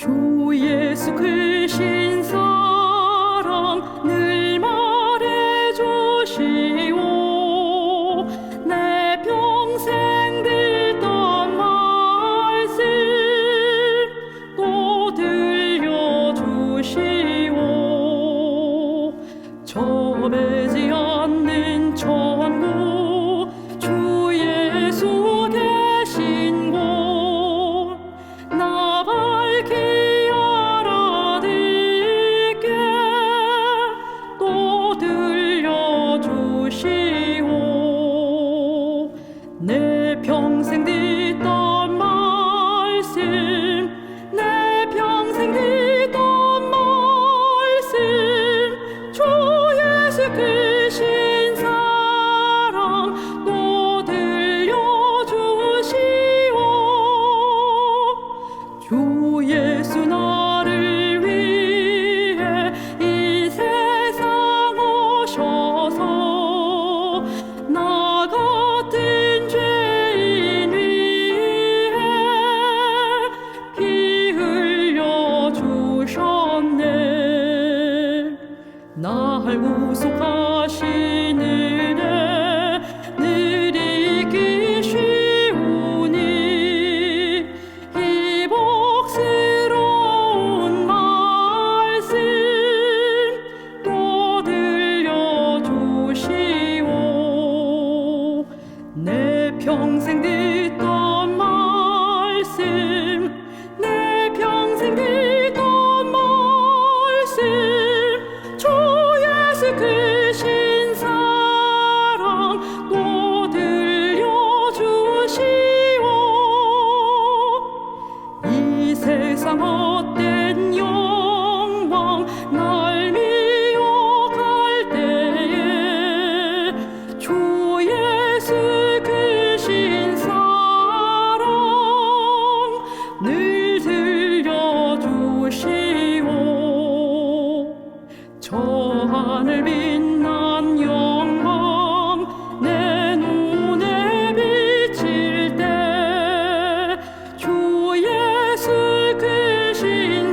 주 예수 크신 사랑 늘 말해주시오. 내 평생 듣던 말씀 또 들려주시오. 좁지 않는 천국 주 예수 계신 곳 나 밝히 알아듣게 또 들려주시오. 내 평생 듣던 말씀 내 평생 듣던 말씀 주 예수 크신 사랑 또 들려주시오. 주 예수 나를 위해 이 세상 오셔서 나 같은 죄인 위해 피 흘려 주셨네. 날 구속하신 은혜 늘 잊기 쉬우니 이 복스러운 말씀 또 들려주시오. 내 평생 듣던 말씀 내 평생 듣던 말씀 주 예수 크신 사랑 또 들려주시오. 이 세상 헛된 영광 날 미워갈 때에 주 예수 크신 사랑 늘 들려주시오. 저 하늘 빛난 영광 내 눈에 비칠 때 주 예수 크신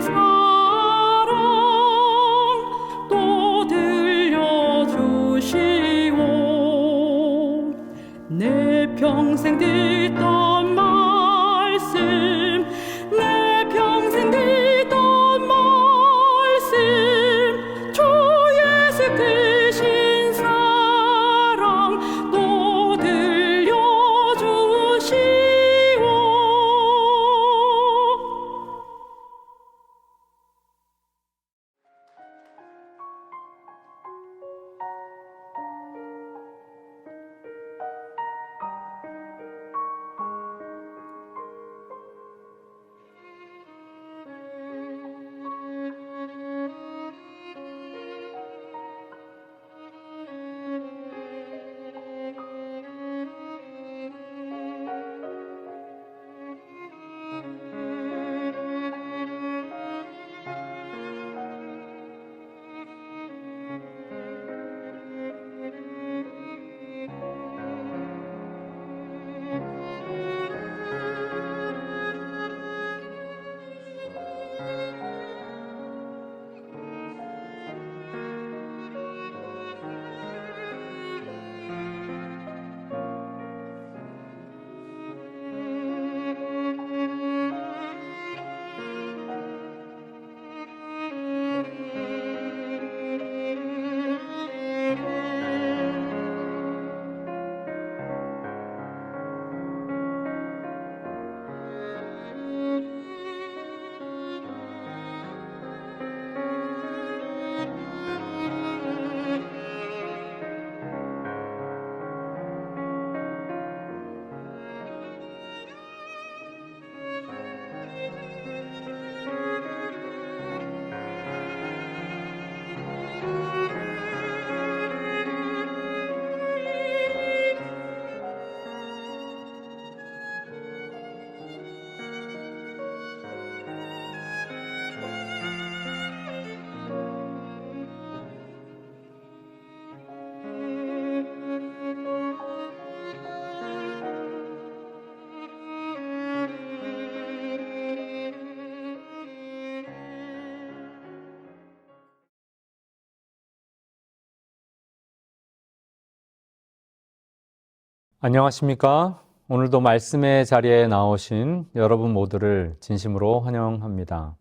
안녕하십니까? 오늘도 말씀의 자리에 나오신 여러분 모두를 진심으로 환영합니다.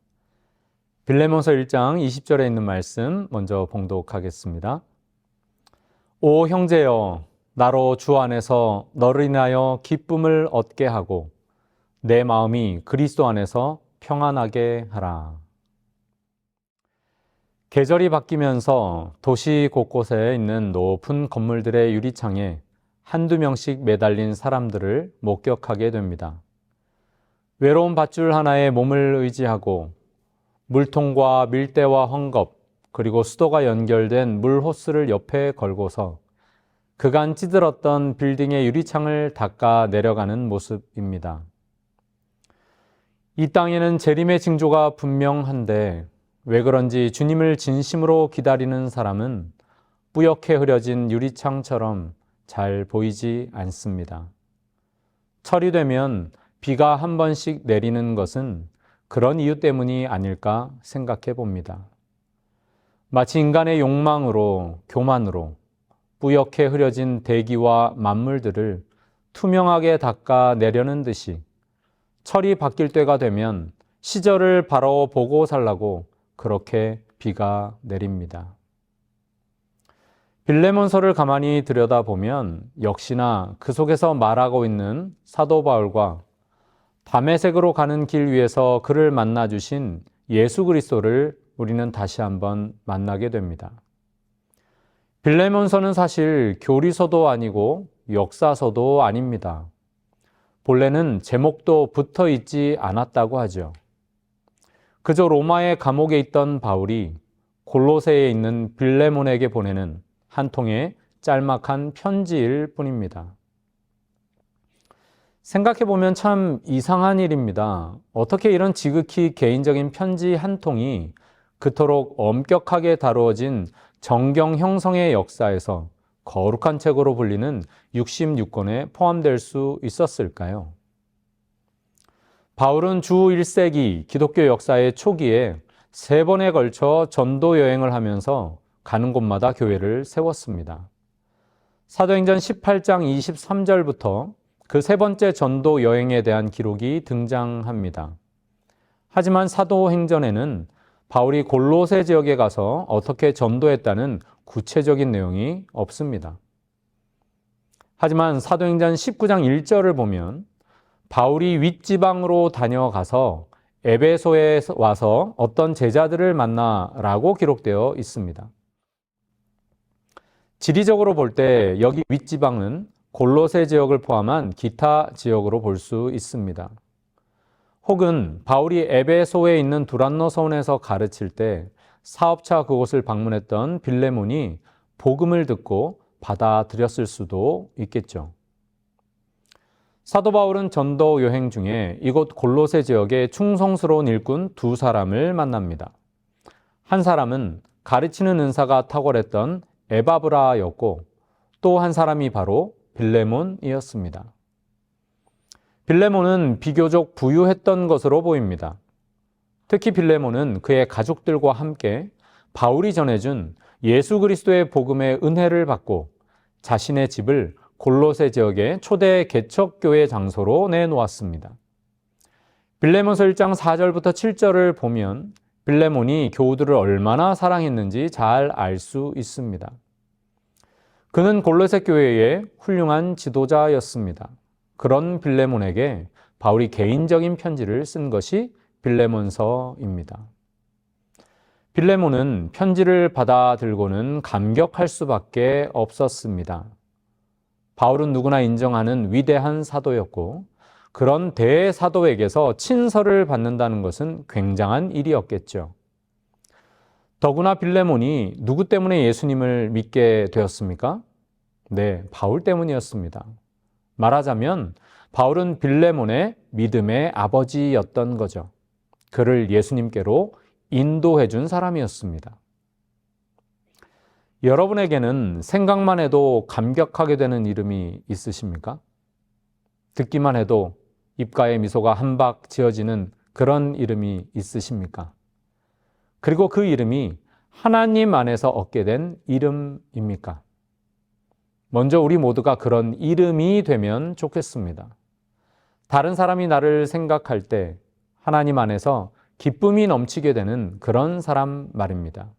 빌레몬서 1장 20절에 있는 말씀 먼저 봉독하겠습니다. 오 형제여, 나로 주 안에서 너를 인하여 기쁨을 얻게 하고 내 마음이 그리스도 안에서 평안하게 하라. 계절이 바뀌면서 도시 곳곳에 있는 높은 건물들의 유리창에 한두 명씩 매달린 사람들을 목격하게 됩니다. 외로운 밧줄 하나에 몸을 의지하고 물통과 밀대와 헝겊 그리고 수도가 연결된 물 호스를 옆에 걸고서 그간 찌들었던 빌딩의 유리창을 닦아 내려가는 모습입니다. 이 땅에는 재림의 징조가 분명한데 왜 그런지 주님을 진심으로 기다리는 사람은 뿌옇게 흐려진 유리창처럼 잘 보이지 않습니다. 철이 되면 비가 한 번씩 내리는 것은 그런 이유 때문이 아닐까 생각해 봅니다. 마치 인간의 욕망으로, 교만으로 뿌옇게 흐려진 대기와 만물들을 투명하게 닦아 내려는 듯이 철이 바뀔 때가 되면 시절을 바로 보고 살라고 그렇게 비가 내립니다. 빌레몬서를 가만히 들여다보면 역시나 그 속에서 말하고 있는 사도 바울과 다메섹으로 가는 길 위에서 그를 만나주신 예수 그리스도를 우리는 다시 한번 만나게 됩니다. 빌레몬서는 사실 교리서도 아니고 역사서도 아닙니다. 본래는 제목도 붙어 있지 않았다고 하죠. 그저 로마의 감옥에 있던 바울이 골로새에 있는 빌레몬에게 보내는 한 통의 짤막한 편지일 뿐입니다. 생각해보면 참 이상한 일입니다. 어떻게 이런 지극히 개인적인 편지 한 통이 그토록 엄격하게 다루어진 정경 형성의 역사에서 거룩한 책으로 불리는 66권에 포함될 수 있었을까요? 바울은 주 1세기 기독교 역사의 초기에 3번에 걸쳐 전도 여행을 하면서 가는 곳마다 교회를 세웠습니다. 사도행전 18장 23절부터 그 3번째 전도 여행에 대한 기록이 등장합니다. 하지만 사도행전에는 바울이 골로새 지역에 가서 어떻게 전도했다는 구체적인 내용이 없습니다. 하지만 사도행전 19장 1절을 보면 바울이 윗지방으로 다녀가서 에베소에 와서 어떤 제자들을 만나라고 기록되어 있습니다. 지리적으로 볼 때 여기 윗지방은 골로새 지역을 포함한 기타 지역으로 볼 수 있습니다. 혹은 바울이 에베소에 있는 두란노 서원에서 가르칠 때 사업차 그곳을 방문했던 빌레몬이 복음을 듣고 받아들였을 수도 있겠죠. 사도 바울은 전도 여행 중에 이곳 골로새 지역의 충성스러운 일꾼 2사람을 만납니다. 한 사람은 가르치는 은사가 탁월했던 에바브라였고 또 한 사람이 바로 빌레몬이었습니다. 빌레몬은 비교적 부유했던 것으로 보입니다. 특히 빌레몬은 그의 가족들과 함께 바울이 전해준 예수 그리스도의 복음의 은혜를 받고 자신의 집을 골로새 지역의 초대 개척교회 장소로 내놓았습니다. 빌레몬서 1장 4절부터 7절을 보면 빌레몬이 교우들을 얼마나 사랑했는지 잘 알 수 있습니다. 그는 골로새 교회의 훌륭한 지도자였습니다. 그런 빌레몬에게 바울이 개인적인 편지를 쓴 것이 빌레몬서입니다. 빌레몬은 편지를 받아들고는 감격할 수밖에 없었습니다. 바울은 누구나 인정하는 위대한 사도였고 그런 대사도에게서 친서를 받는다는 것은 굉장한 일이었겠죠. 더구나 빌레몬이 누구 때문에 예수님을 믿게 되었습니까? 네, 바울 때문이었습니다. 말하자면 바울은 빌레몬의 믿음의 아버지였던 거죠. 그를 예수님께로 인도해 준 사람이었습니다. 여러분에게는 생각만 해도 감격하게 되는 이름이 있으십니까? 듣기만 해도 입가에 미소가 한박 지어지는 그런 이름이 있으십니까? 그리고 그 이름이 하나님 안에서 얻게 된 이름입니까? 먼저 우리 모두가 그런 이름이 되면 좋겠습니다. 다른 사람이 나를 생각할 때 하나님 안에서 기쁨이 넘치게 되는 그런 사람 말입니다.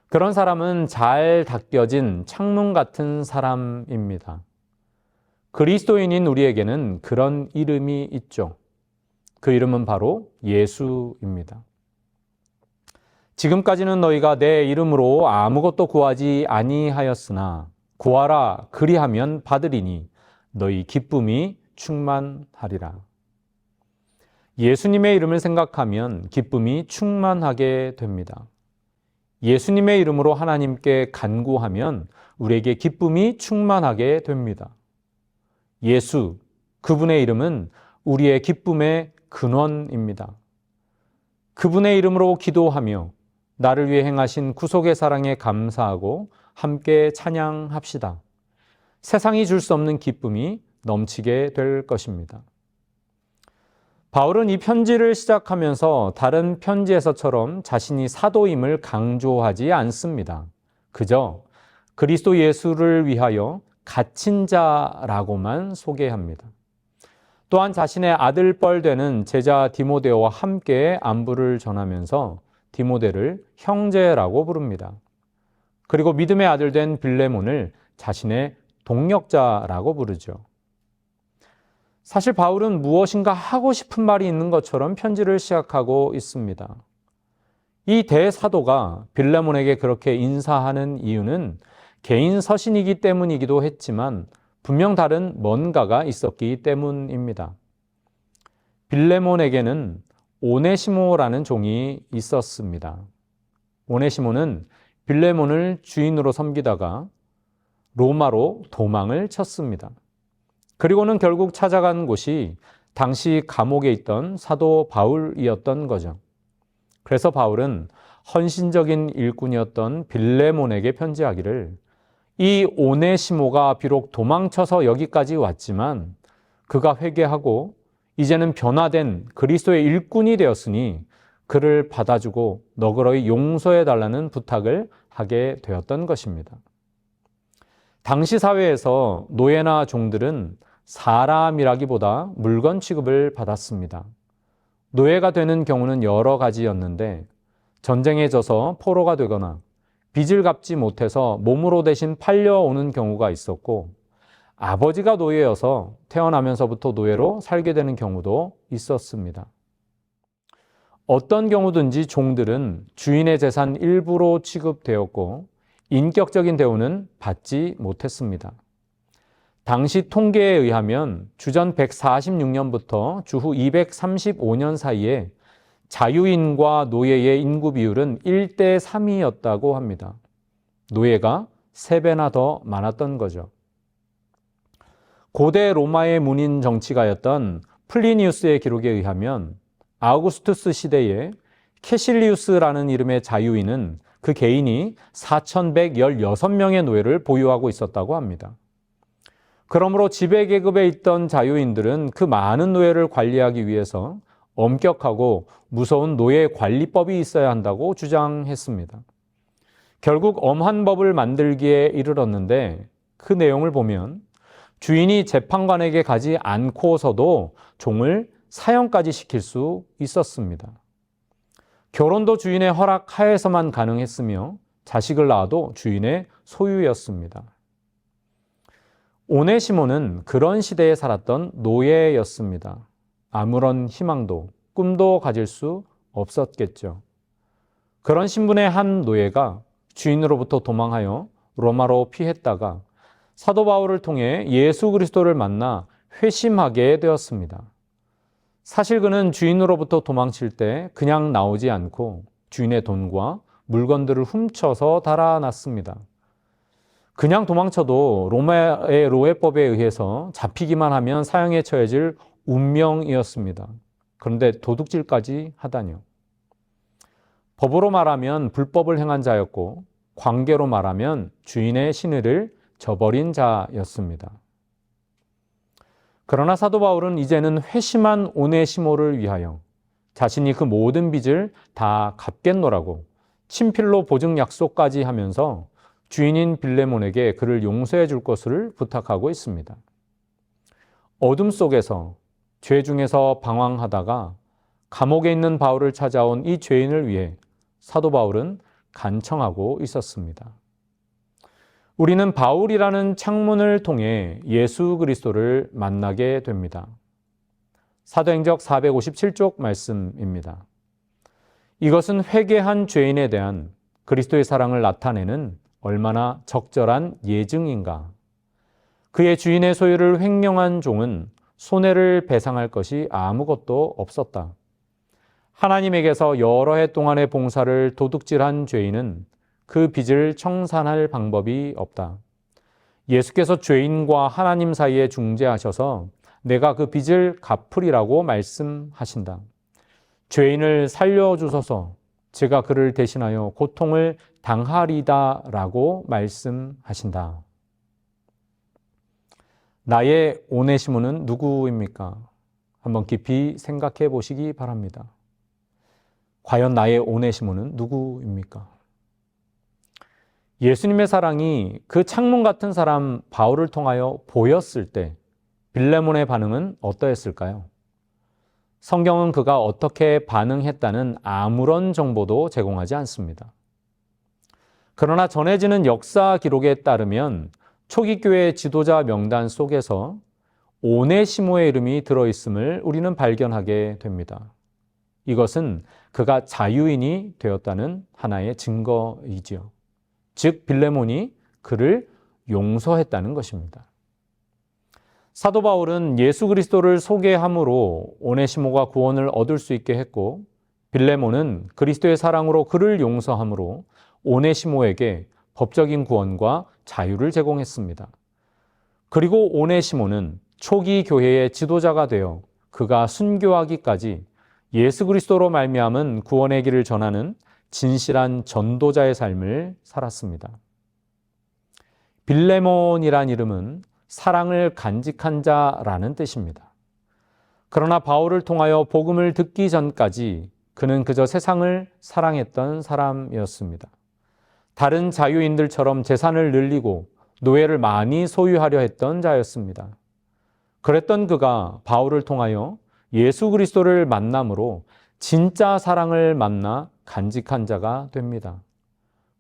그런 사람은 잘 닦여진 창문 같은 사람입니다. 그리스도인인 우리에게는 그런 이름이 있죠. 그 이름은 바로 예수입니다. 지금까지는 너희가 내 이름으로 아무것도 구하지 아니하였으나 구하라 그리하면 받으리니 너희 기쁨이 충만하리라. 예수님의 이름을 생각하면 기쁨이 충만하게 됩니다. 예수님의 이름으로 하나님께 간구하면 우리에게 기쁨이 충만하게 됩니다. 예수, 그분의 이름은 우리의 기쁨의 근원입니다. 그분의 이름으로 기도하며 나를 위해 행하신 구속의 사랑에 감사하고 함께 찬양합시다. 세상이 줄 수 없는 기쁨이 넘치게 될 것입니다. 바울은 이 편지를 시작하면서 다른 편지에서처럼 자신이 사도임을 강조하지 않습니다. 그저 그리스도 예수를 위하여 갇힌 자라고만 소개합니다. 또한 자신의 아들뻘 되는 제자 디모데와 함께 안부를 전하면서 디모데를 형제라고 부릅니다. 그리고 믿음의 아들 된 빌레몬을 자신의 동력자라고 부르죠. 사실 바울은 무엇인가 하고 싶은 말이 있는 것처럼 편지를 시작하고 있습니다. 이 대사도가 빌레몬에게 그렇게 인사하는 이유는 개인 서신이기 때문이기도 했지만 분명 다른 뭔가가 있었기 때문입니다. 빌레몬에게는 오네시모라는 종이 있었습니다. 오네시모는 빌레몬을 주인으로 섬기다가 로마로 도망을 쳤습니다. 그리고는 결국 찾아간 곳이 당시 감옥에 있던 사도 바울이었던 거죠. 그래서 바울은 헌신적인 일꾼이었던 빌레몬에게 편지하기를 이 오네시모가 비록 도망쳐서 여기까지 왔지만 그가 회개하고 이제는 변화된 그리스도의 일꾼이 되었으니 그를 받아주고 너그러이 용서해달라는 부탁을 하게 되었던 것입니다. 당시 사회에서 노예나 종들은 사람이라기보다 물건 취급을 받았습니다. 노예가 되는 경우는 여러 가지였는데 전쟁에 져서 포로가 되거나 빚을 갚지 못해서 몸으로 대신 팔려오는 경우가 있었고 아버지가 노예여서 태어나면서부터 노예로 살게 되는 경우도 있었습니다. 어떤 경우든지 종들은 주인의 재산 일부로 취급되었고 인격적인 대우는 받지 못했습니다. 당시 통계에 의하면 주전 146년부터 주후 235년 사이에 자유인과 노예의 인구 비율은 1대 3이었다고 합니다. 노예가 3배나 더 많았던 거죠. 고대 로마의 문인 정치가였던 플리니우스의 기록에 의하면 아우구스투스 시대에 캐실리우스라는 이름의 자유인은 그 개인이 4,116명의 노예를 보유하고 있었다고 합니다. 그러므로 지배계급에 있던 자유인들은 그 많은 노예를 관리하기 위해서 엄격하고 무서운 노예 관리법이 있어야 한다고 주장했습니다. 결국 엄한 법을 만들기에 이르렀는데 그 내용을 보면 주인이 재판관에게 가지 않고서도 종을 사형까지 시킬 수 있었습니다. 결혼도 주인의 허락 하에서만 가능했으며 자식을 낳아도 주인의 소유였습니다. 오네시모는 그런 시대에 살았던 노예였습니다. 아무런 희망도 꿈도 가질 수 없었겠죠. 그런 신분의 한 노예가 주인으로부터 도망하여 로마로 피했다가 사도 바울을 통해 예수 그리스도를 만나 회심하게 되었습니다. 사실 그는 주인으로부터 도망칠 때 그냥 나오지 않고 주인의 돈과 물건들을 훔쳐서 달아났습니다. 그냥 도망쳐도 로마의 노예법에 의해서 잡히기만 하면 사형에 처해질 운명이었습니다. 그런데 도둑질까지 하다니요. 법으로 말하면 불법을 행한 자였고 관계로 말하면 주인의 신의를 저버린 자였습니다. 그러나 사도 바울은 이제는 회심한 오네시모를 위하여 자신이 그 모든 빚을 다 갚겠노라고 친필로 보증 약속까지 하면서 주인인 빌레몬에게 그를 용서해 줄 것을 부탁하고 있습니다. 어둠 속에서 죄 중에서 방황하다가 감옥에 있는 바울을 찾아온 이 죄인을 위해 사도 바울은 간청하고 있었습니다. 우리는 바울이라는 창문을 통해 예수 그리스도를 만나게 됩니다. 사도행적 457쪽 말씀입니다. 이것은 회개한 죄인에 대한 그리스도의 사랑을 나타내는 얼마나 적절한 예증인가. 그의 주인의 소유를 횡령한 종은 손해를 배상할 것이 아무것도 없었다. 하나님에게서 여러 해 동안의 봉사를 도둑질한 죄인은 그 빚을 청산할 방법이 없다. 예수께서 죄인과 하나님 사이에 중재하셔서 내가 그 빚을 갚으리라고 말씀하신다. 죄인을 살려주소서, 제가 그를 대신하여 고통을 당하리다라고 말씀하신다. 나의 오네시모는 누구입니까? 한번 깊이 생각해 보시기 바랍니다. 과연 나의 오네시모는 누구입니까? 예수님의 사랑이 그 창문 같은 사람 바울을 통하여 보였을 때 빌레몬의 반응은 어떠했을까요? 성경은 그가 어떻게 반응했다는 아무런 정보도 제공하지 않습니다. 그러나 전해지는 역사 기록에 따르면 초기 교회 지도자 명단 속에서 오네시모의 이름이 들어있음을 우리는 발견하게 됩니다. 이것은 그가 자유인이 되었다는 하나의 증거이지요. 즉 빌레몬이 그를 용서했다는 것입니다. 사도 바울은 예수 그리스도를 소개함으로 오네시모가 구원을 얻을 수 있게 했고, 빌레몬은 그리스도의 사랑으로 그를 용서함으로 오네시모에게 법적인 구원과 자유를 제공했습니다. 그리고 오네시모는 초기 교회의 지도자가 되어 그가 순교하기까지 예수 그리스도로 말미암은 구원의 길을 전하는 진실한 전도자의 삶을 살았습니다. 빌레몬이란 이름은 사랑을 간직한 자라는 뜻입니다. 그러나 바울을 통하여 복음을 듣기 전까지 그는 그저 세상을 사랑했던 사람이었습니다. 다른 자유인들처럼 재산을 늘리고 노예를 많이 소유하려 했던 자였습니다. 그랬던 그가 바울을 통하여 예수 그리스도를 만남으로 진짜 사랑을 만나 간직한 자가 됩니다.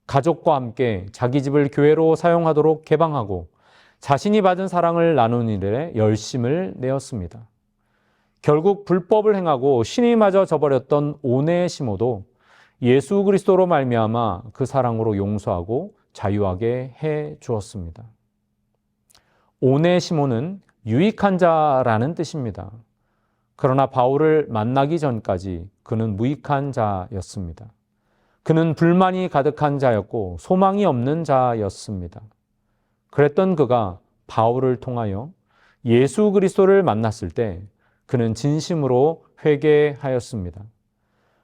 가족과 함께 자기 집을 교회로 사용하도록 개방하고 자신이 받은 사랑을 나누는 일에 열심을 내었습니다. 결국 불법을 행하고 신이 맞아 져버렸던 오네시모도 예수 그리스도로 말미암아 그 사랑으로 용서하고 자유하게 해 주었습니다. 오네시모는 유익한 자라는 뜻입니다. 그러나 바울을 만나기 전까지 그는 무익한 자였습니다. 그는 불만이 가득한 자였고 소망이 없는 자였습니다. 그랬던 그가 바울을 통하여 예수 그리스도를 만났을 때 그는 진심으로 회개하였습니다.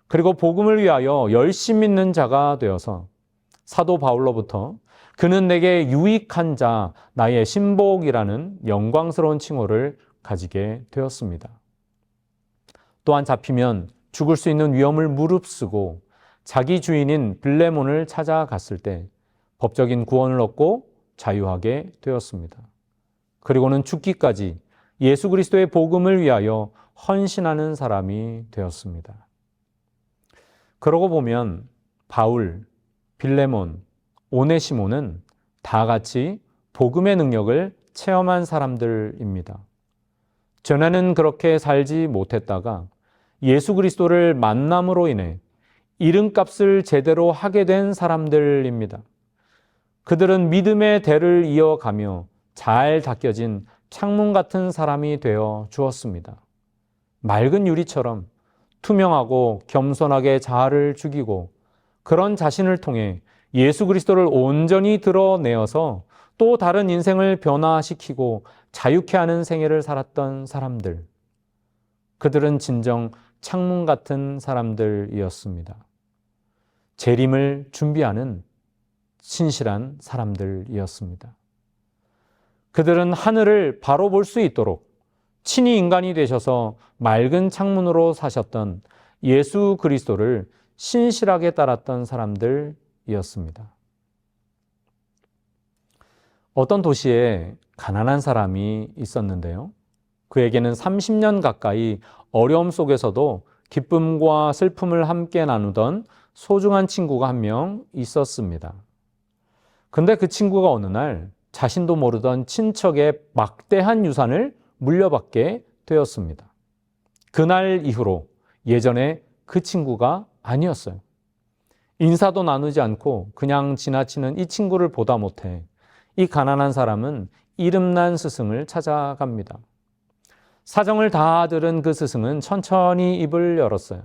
그리고 복음을 위하여 열심 믿는 자가 되어서 사도 바울로부터 그는 내게 유익한 자, 나의 신복이라는 영광스러운 칭호를 가지게 되었습니다. 또한 잡히면 죽을 수 있는 위험을 무릅쓰고 자기 주인인 빌레몬을 찾아갔을 때 법적인 구원을 얻고 자유하게 되었습니다. 그리고는 죽기까지 예수 그리스도의 복음을 위하여 헌신하는 사람이 되었습니다. 그러고 보면 바울, 빌레몬, 오네시모는 다 같이 복음의 능력을 체험한 사람들입니다. 전에는 그렇게 살지 못했다가 예수 그리스도를 만남으로 인해 이름값을 제대로 하게 된 사람들입니다. 그들은 믿음의 대를 이어가며 잘 닦여진 창문 같은 사람이 되어 주었습니다. 맑은 유리처럼 투명하고 겸손하게 자아를 죽이고 그런 자신을 통해 예수 그리스도를 온전히 드러내어서 또 다른 인생을 변화시키고 자유케 하는 생애를 살았던 사람들. 그들은 진정 창문 같은 사람들이었습니다. 재림을 준비하는 신실한 사람들이었습니다. 그들은 하늘을 바로 볼 수 있도록 친히 인간이 되셔서 맑은 창문으로 사셨던 예수 그리스도를 신실하게 따랐던 사람들이었습니다. 어떤 도시에 가난한 사람이 있었는데요. 그에게는 30년 가까이 어려움 속에서도 기쁨과 슬픔을 함께 나누던 소중한 친구가 한 명 있었습니다. 근데 그 친구가 어느 날 자신도 모르던 친척의 막대한 유산을 물려받게 되었습니다. 그날 이후로 예전에 그 친구가 아니었어요. 인사도 나누지 않고 그냥 지나치는 이 친구를 보다 못해 이 가난한 사람은 이름난 스승을 찾아갑니다. 사정을 다 들은 그 스승은 천천히 입을 열었어요.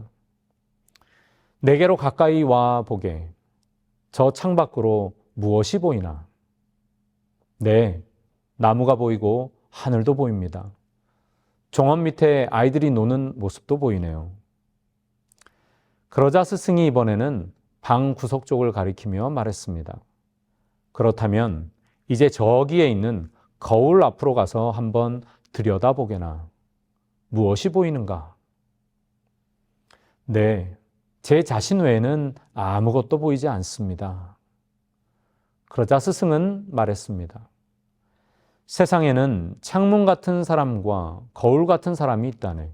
내게로 가까이 와 보게. 저 창밖으로 무엇이 보이나? 네, 나무가 보이고 하늘도 보입니다. 정원 밑에 아이들이 노는 모습도 보이네요. 그러자 스승이 이번에는 방 구석 쪽을 가리키며 말했습니다. 그렇다면 이제 저기에 있는 거울 앞으로 가서 한번 들여다보게나. 무엇이 보이는가? 네, 제 자신 외에는 아무것도 보이지 않습니다. 그러자 스승은 말했습니다. 세상에는 창문 같은 사람과 거울 같은 사람이 있다네.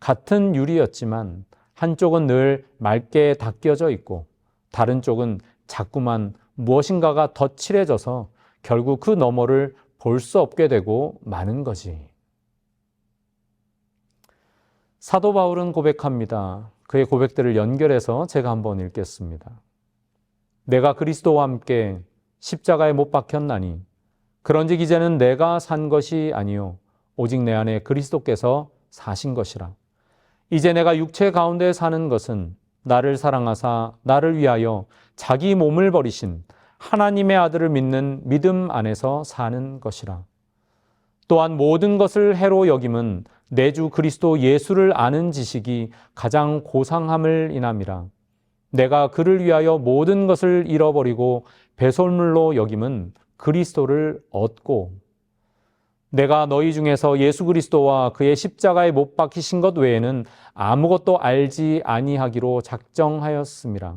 같은 유리였지만 한쪽은 늘 맑게 닦여져 있고 다른 쪽은 자꾸만 무엇인가가 더 칠해져서 결국 그 너머를 볼 수 없게 되고 마는 거지. 사도 바울은 고백합니다. 그의 고백들을 연결해서 제가 한번 읽겠습니다. 내가 그리스도와 함께 십자가에 못 박혔나니 그런즉 이제는 내가 산 것이 아니요 오직 내 안에 그리스도께서 사신 것이라. 이제 내가 육체 가운데 사는 것은 나를 사랑하사 나를 위하여 자기 몸을 버리신 하나님의 아들을 믿는 믿음 안에서 사는 것이라. 또한 모든 것을 해로 여김은 내 주 그리스도 예수를 아는 지식이 가장 고상함을 인함이라. 내가 그를 위하여 모든 것을 잃어버리고 배설물로 여김은 그리스도를 얻고 내가 너희 중에서 예수 그리스도와 그의 십자가에 못 박히신 것 외에는 아무것도 알지 아니하기로 작정하였음이라.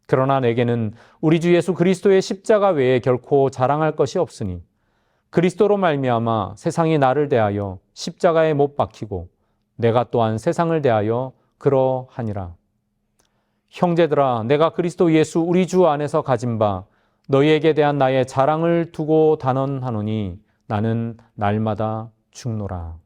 그러나 내게는 우리 주 예수 그리스도의 십자가 외에 결코 자랑할 것이 없으니 그리스도로 말미암아 세상이 나를 대하여 십자가에 못 박히고 내가 또한 세상을 대하여 그러하니라. 형제들아, 내가 그리스도 예수 우리 주 안에서 가진 바 너희에게 대한 나의 자랑을 두고 단언하노니 나는 날마다 죽노라.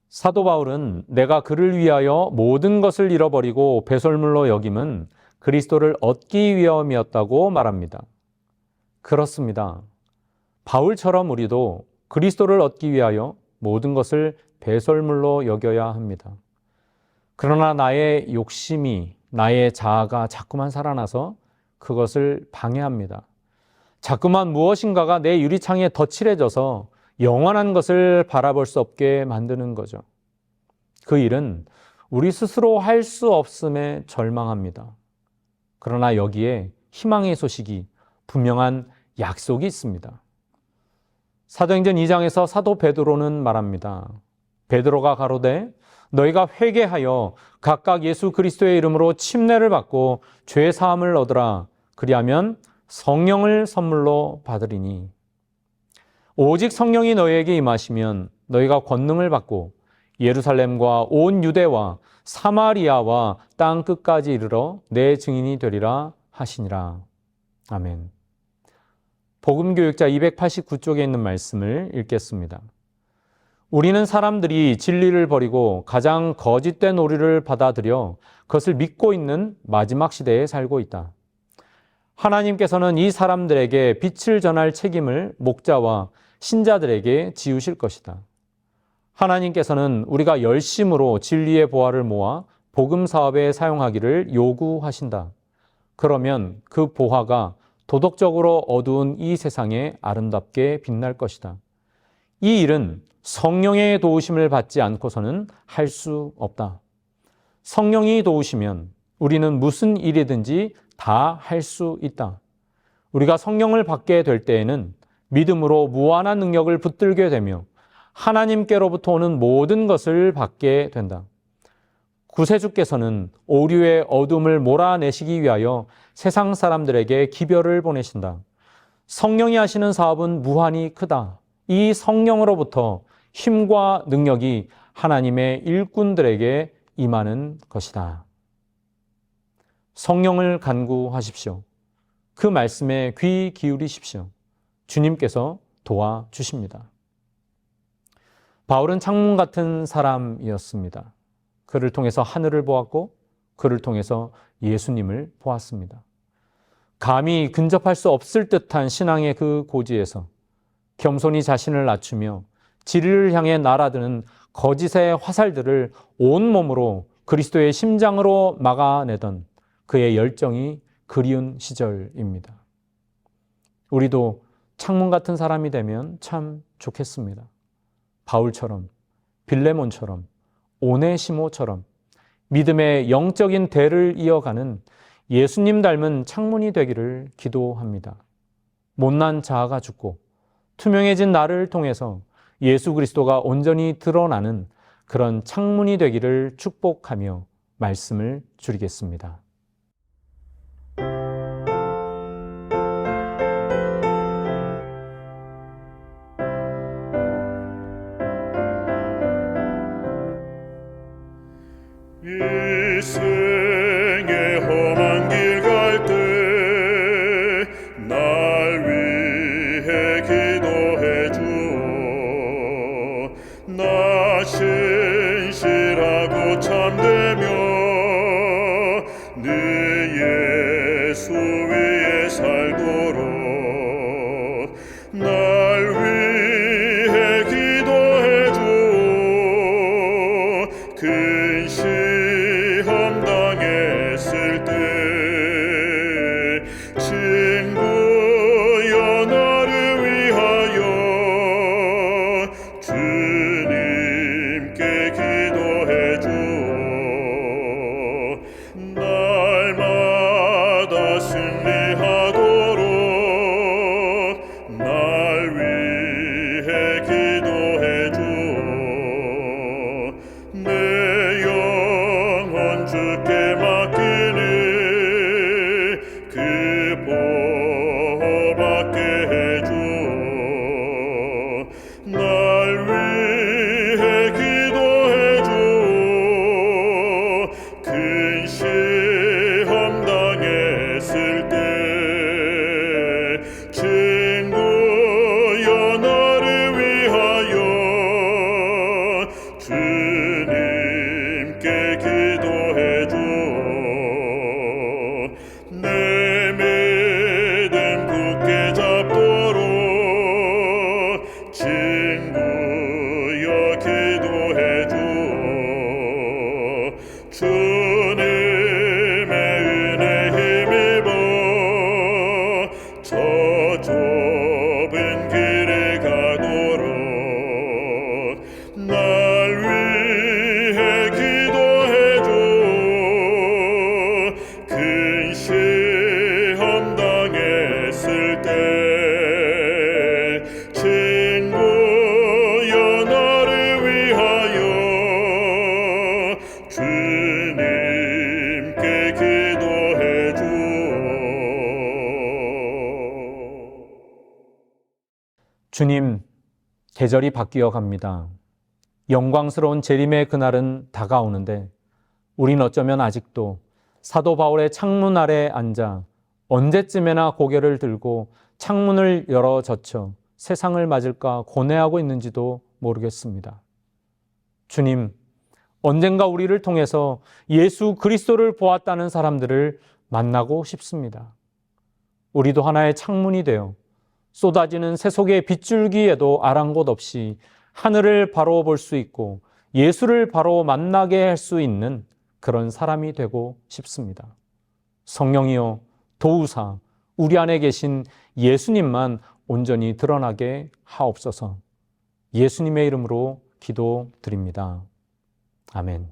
사도 바울은 내가 그를 위하여 모든 것을 잃어버리고 배설물로 여김은 그리스도를 얻기 위함이었다고 말합니다. 그렇습니다. 바울처럼 우리도 그리스도를 얻기 위하여 모든 것을 배설물로 여겨야 합니다. 그러나 나의 욕심이, 나의 자아가 자꾸만 살아나서 그것을 방해합니다. 자꾸만 무엇인가가 내 유리창에 덧칠해져서 영원한 것을 바라볼 수 없게 만드는 거죠. 그 일은 우리 스스로 할 수 없음에 절망합니다. 그러나 여기에 희망의 소식이 분명한 약속이 있습니다. 사도행전 2장에서 사도 베드로는 말합니다. 베드로가 가로되 너희가 회개하여 각각 예수 그리스도의 이름으로 침례를 받고 죄 사함을 얻으라. 그리하면 성령을 선물로 받으리니 오직 성령이 너희에게 임하시면 너희가 권능을 받고 예루살렘과 온 유대와 사마리아와 땅 끝까지 이르러 내 증인이 되리라 하시니라. 아멘. 복음교육자 289쪽에 있는 말씀을 읽겠습니다. 우리는 사람들이 진리를 버리고 가장 거짓된 오류를 받아들여 그것을 믿고 있는 마지막 시대에 살고 있다. 하나님께서는 이 사람들에게 빛을 전할 책임을 목자와 신자들에게 지우실 것이다. 하나님께서는 우리가 열심으로 진리의 보화를 모아 복음 사업에 사용하기를 요구하신다. 그러면 그 보화가 도덕적으로 어두운 이 세상에 아름답게 빛날 것이다. 이 일은 성령의 도우심을 받지 않고서는 할 수 없다. 성령이 도우시면 우리는 무슨 일이든지 다 할 수 있다. 우리가 성령을 받게 될 때에는 믿음으로 무한한 능력을 붙들게 되며 하나님께로부터 오는 모든 것을 받게 된다. 구세주께서는 오류의 어둠을 몰아내시기 위하여 세상 사람들에게 기별을 보내신다. 성령이 하시는 사업은 무한히 크다. 이 성령으로부터 힘과 능력이 하나님의 일꾼들에게 임하는 것이다. 성령을 간구하십시오. 그 말씀에 귀 기울이십시오. 주님께서 도와주십니다. 바울은 창문 같은 사람이었습니다. 그를 통해서 하늘을 보았고 그를 통해서 예수님을 보았습니다. 감히 근접할 수 없을 듯한 신앙의 그 고지에서 겸손히 자신을 낮추며 진리를 향해 날아드는 거짓의 화살들을 온몸으로 그리스도의 심장으로 막아내던 그의 열정이 그리운 시절입니다. 우리도 창문 같은 사람이 되면 참 좋겠습니다. 바울처럼, 빌레몬처럼, 오네시모처럼 믿음의 영적인 대를 이어가는 예수님 닮은 창문이 되기를 기도합니다. 못난 자아가 죽고 투명해진 나를 통해서 예수 그리스도가 온전히 드러나는 그런 창문이 되기를 축복하며 말씀을 줄이겠습니다. 이 생의 험한 길 갈 때 날 위해 기도해 주어. 나 신실하고 참되며 네 예수 위에 살도록 날 위해 기도해 주어. 근 시험 당했을 때 친구여 나를 위하여 주님께 기도해 주어. 날마다 승리하도록 날 위해 기도해 주어. 내 영혼 주께 맡기니 그 보호받게 해주어. 날 위해 기도해 주어. 근 시험 당했을 때 친구여 나를 위하여 주님께 기도해 주어. 내 믿음 굳게 잡도록 친구여 기도해 주어. 주님의 은혜 힘입어 저 좁은 길을 가도록 날 위해 기도해 주어. 근 시험 당했을 때 친구여 나를 위하여 주님께 기도해 주어. 주님, 계절이 바뀌어 갑니다. 영광스러운 재림의 그날은 다가오는데 우린 어쩌면 아직도 사도 바울의 창문 아래 앉아 언제쯤에나 고개를 들고 창문을 열어 젖혀 세상을 맞을까 고뇌하고 있는지도 모르겠습니다. 주님, 언젠가 우리를 통해서 예수 그리스도를 보았다는 사람들을 만나고 싶습니다. 우리도 하나의 창문이 되어 쏟아지는 세속의 빗줄기에도 아랑곳 없이 하늘을 바로 볼 수 있고 예수를 바로 만나게 할 수 있는 그런 사람이 되고 싶습니다. 성령이여 도우사 우리 안에 계신 예수님만 온전히 드러나게 하옵소서. 예수님의 이름으로 기도드립니다. 아멘.